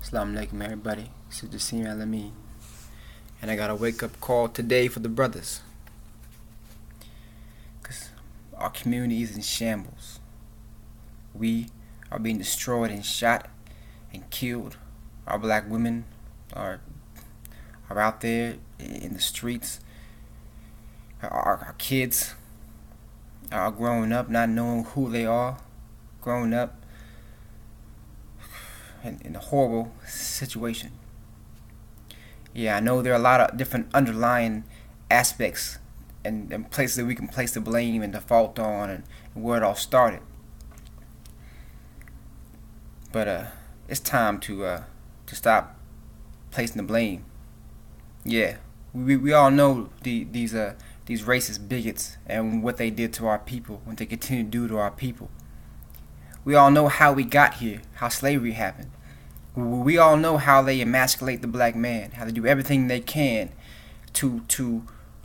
Assalamu alaikum everybody. This is Jassim Alameen. And I got a wake up call today for the brothers. Because our community is in shambles. We are being destroyed and shot and killed. Our black women are out there in the streets. Our kids are growing up not knowing who they are. Growing up in a horrible situation. Yeah, I know there are a lot of different underlying aspects and places that we can place the blame and the fault on and where it all started. But it's time to stop placing the blame. Yeah, we all know these racist bigots and what they did to our people, what they continue to do to our people. We all know how we got here, how slavery happened. We all know how they emasculate the black man, how they do everything they can to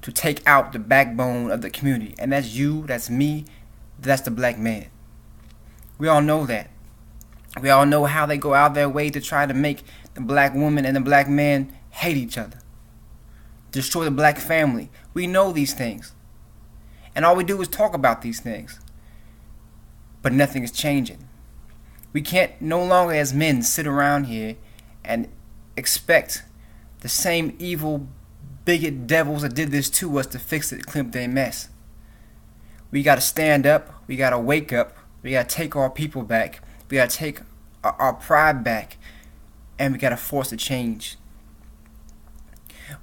take out the backbone of the community. And that's you, that's me, that's the black man. We all know that. We all know how they go out their way to try to make the black woman and the black man hate each other. Destroy the black family. We know these things. And all we do is talk about these things. But nothing is changing. We can't no longer as men sit around here and expect the same evil, bigot devils that did this to us to fix it, clean up their mess. We gotta stand up, we gotta wake up, we gotta take our people back, we gotta take our pride back, and we gotta force a change.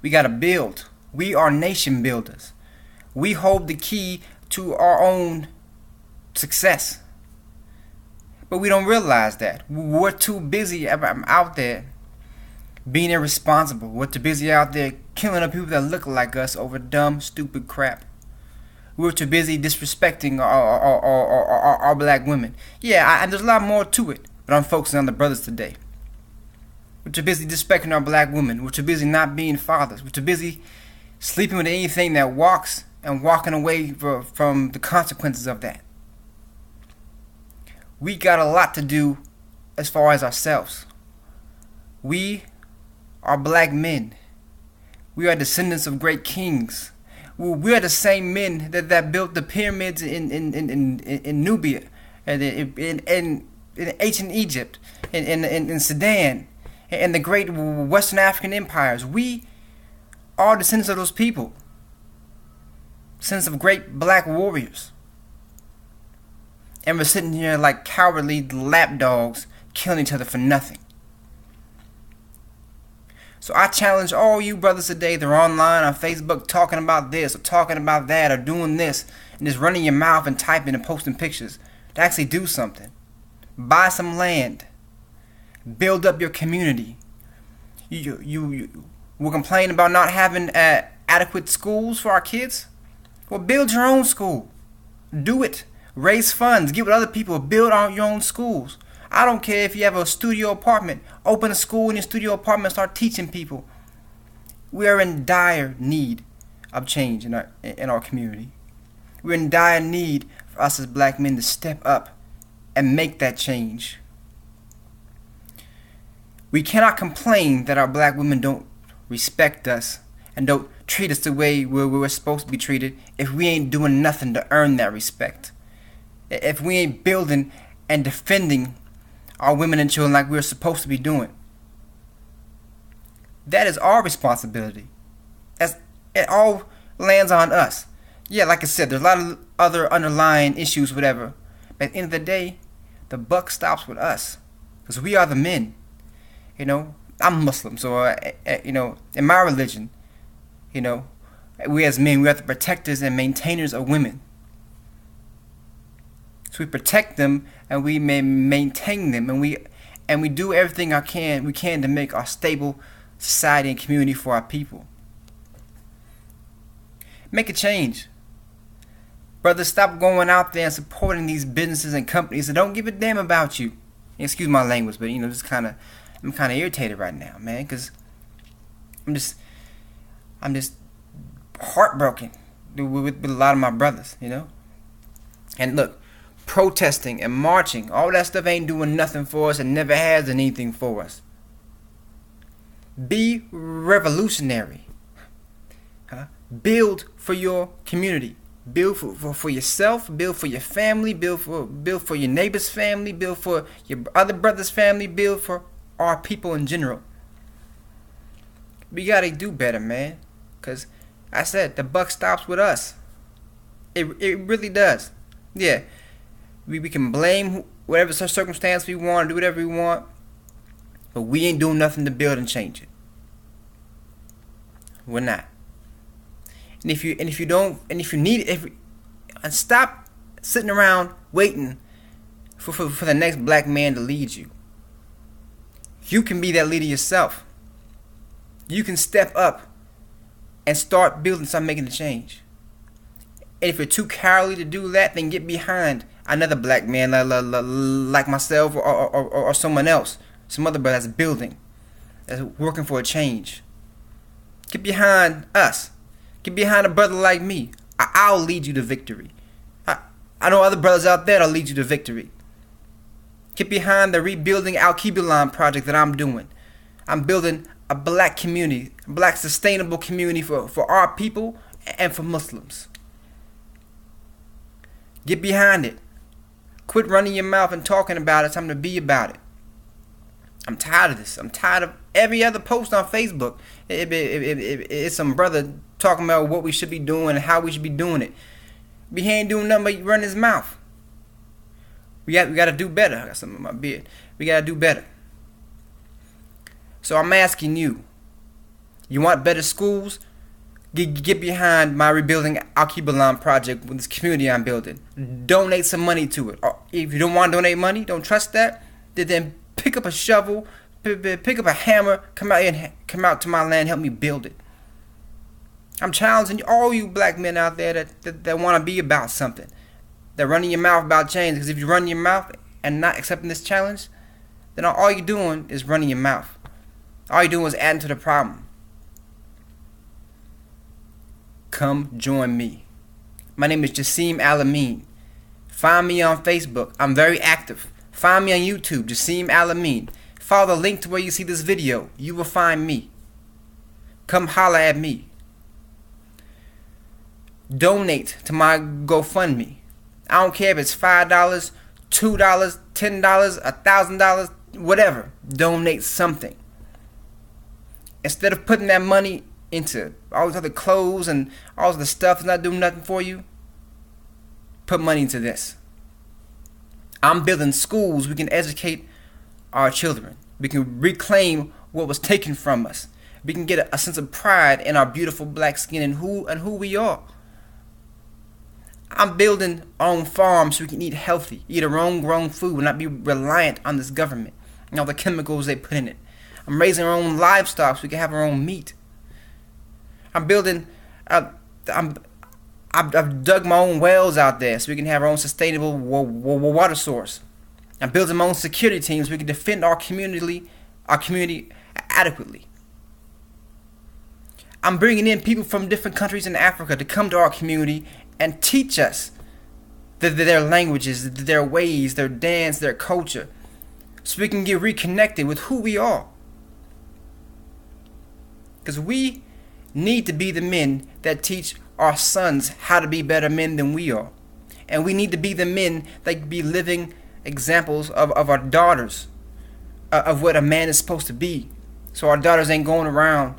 We gotta build. We are nation builders. We hold the key to our own success. But we don't realize that. We're too busy out there being irresponsible. We're too busy out there killing the people that look like us over dumb, stupid crap. We're too busy disrespecting our black women. Yeah, and there's a lot more to it, but I'm focusing on the brothers today. We're too busy disrespecting our black women. We're too busy not being fathers. We're too busy sleeping with anything that walks and walking away from the consequences of that. We got a lot to do as far as ourselves. We are black men. We are descendants of great kings. We are the same men that built the pyramids in Nubia, and in ancient Egypt, in Sudan, and the great Western African empires. We are descendants of those people. Descendants of great black warriors. And we're sitting here like cowardly lapdogs killing each other for nothing. So I challenge all you brothers today that are online on Facebook talking about this or talking about that or doing this and just running your mouth and typing and posting pictures to actually do something. Buy some land. Build up your community. We're complaining about not having adequate schools for our kids. Well, build your own school. Do it. Raise funds, get with other people, build out your own schools. I don't care if you have a studio apartment. Open a school in your studio apartment and start teaching people. We are in dire need of change in our community. We're in dire need for us as black men to step up and make that change. We cannot complain that our black women don't respect us and don't treat us the way we're supposed to be treated if we ain't doing nothing to earn that respect. If we ain't building and defending our women and children like we're supposed to be doing. That is our responsibility. It all lands on us. Yeah, like I said, there's a lot of other underlying issues, whatever. But at the end of the day, the buck stops with us. Because we are the men. You know, I'm Muslim, so, in my religion, we as men, we are the protectors and maintainers of women. So we protect them and we maintain them and we do everything we can to make our stable society and community for our people. Make a change. Brothers, stop going out there and supporting these businesses and companies that don't give a damn about you. Excuse my language, but I'm kind of irritated right now, man, because I'm just heartbroken with a lot of my brothers, And look, protesting and marching, all that stuff ain't doing nothing for us and never has done anything for us. Be revolutionary. Build for your community. Build for yourself. Build for your family. Build for your neighbor's family. Build for your other brother's family. Build for our people in general. We gotta do better, man. Cause I said the buck stops with us. It really does. Yeah, we can blame whatever circumstance we want, do whatever we want, but we ain't doing nothing to build and change it. We're not. And if you need it, and stop sitting around waiting for the next black man to lead you. You can be that leader yourself. You can step up and start building something, making a change. And if you're too cowardly to do that, then get behind another black man like myself or someone else, some other brother that's building, that's working for a change. Get behind us. Get behind a brother like me. I'll lead you to victory. I know other brothers out there that'll lead you to victory. Get behind the Rebuilding Al-Kibulan project that I'm doing. I'm building a black community, a black sustainable community for our people and for Muslims. Get behind it. Quit running your mouth and talking about it. It's time to be about it. I'm tired of this. I'm tired of every other post on Facebook. It's some brother talking about what we should be doing and how we should be doing it. He ain't doing nothing but run his mouth. We got to do better. I got something in my beard. We got to do better. So I'm asking you. You want better schools? Get behind my Rebuilding Al-Kibulan project with this community I'm building. Donate some money to it. Or if you don't want to donate money, don't trust that, then pick up a shovel, pick up a hammer, come out to my land, help me build it. I'm challenging all you black men out there that want to be about something. That running your mouth about change. Because if you run your mouth and not accepting this challenge, then all you're doing is running your mouth. All you're doing is adding to the problem. Come join me. My name is Jassim Al-Amin. Find me on Facebook. I'm very active. Find me on YouTube, Jassim Al-Amin. Follow the link to where you see this video. You will find me. Come holla at me. Donate to my GoFundMe. I don't care if it's $5, $2, $10, $1,000, whatever. Donate something. Instead of putting that money into all these other clothes and all the stuff that's not doing nothing for you, put money into this. I'm building schools we can educate our children. We can reclaim what was taken from us. We can get a sense of pride in our beautiful black skin and who we are. I'm building our own farms so we can eat healthy, eat our own grown food, and not be reliant on this government and all the chemicals they put in it. I'm raising our own livestock so we can have our own meat. I'm building, I've dug my own wells out there so we can have our own sustainable water source. I'm building my own security teams so we can defend our community adequately. I'm bringing in people from different countries in Africa to come to our community and teach us their languages, their ways, their dance, their culture, so we can get reconnected with who we are. Because we need to be the men that teach our sons how to be better men than we are. And we need to be the men that be living examples of our daughters, of what a man is supposed to be. So our daughters ain't going around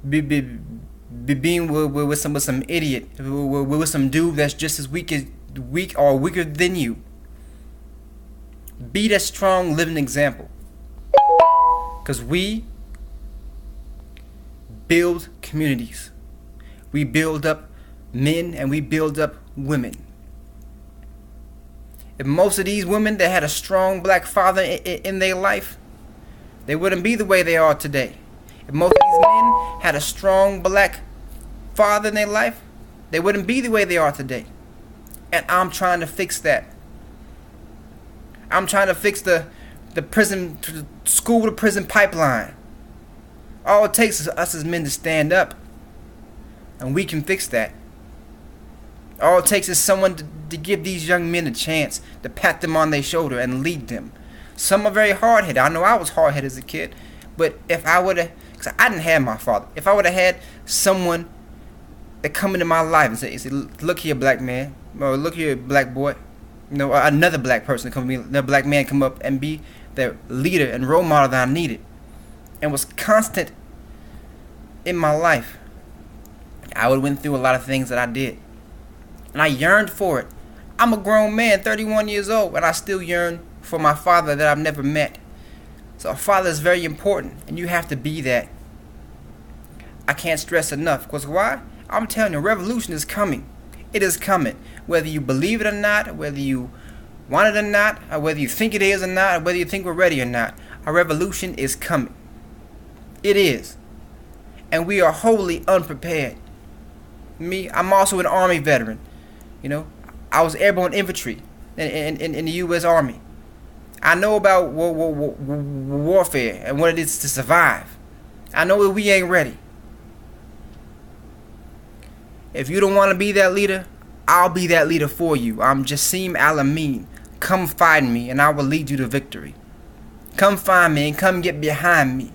being with some idiot, with some dude that's just as weak or weaker than you. Be that strong living example. Because we build communities. We build up men and we build up women. If most of these women that had a strong black father in their life, they wouldn't be the way they are today. If most of these men had a strong black father in their life, they wouldn't be the way they are today. And I'm trying to fix that. I'm trying to fix the prison, school to prison pipeline. All it takes is us as men to stand up, and we can fix that. All it takes is someone to give these young men a chance, to pat them on their shoulder and lead them. Some are very hard-headed. I know I was hard-headed as a kid, but if I would have Because I didn't have my father. If I would have had someone that come into my life and say, look here, black man, or look here, black boy, you know, or another black person come to me, another black man come up and be the leader and role model that I needed, and was constant in my life, I would have went through a lot of things that I did. And I yearned for it. I'm a grown man, 31 years old, and I still yearn for my father that I've never met. So a father is very important, and you have to be that. I can't stress enough. Because why? I'm telling you, revolution is coming. It is coming. Whether you believe it or not, whether you want it or not, or whether you think it is or not, or whether you think we're ready or not, a revolution is coming. It is. And we are wholly unprepared. Me, I'm also an Army veteran. You know, I was airborne infantry in the U.S. Army. I know about warfare and what it is to survive. I know that we ain't ready. If you don't want to be that leader, I'll be that leader for you. I'm Jassim Al-Amin. Come find me and I will lead you to victory. Come find me and come get behind me.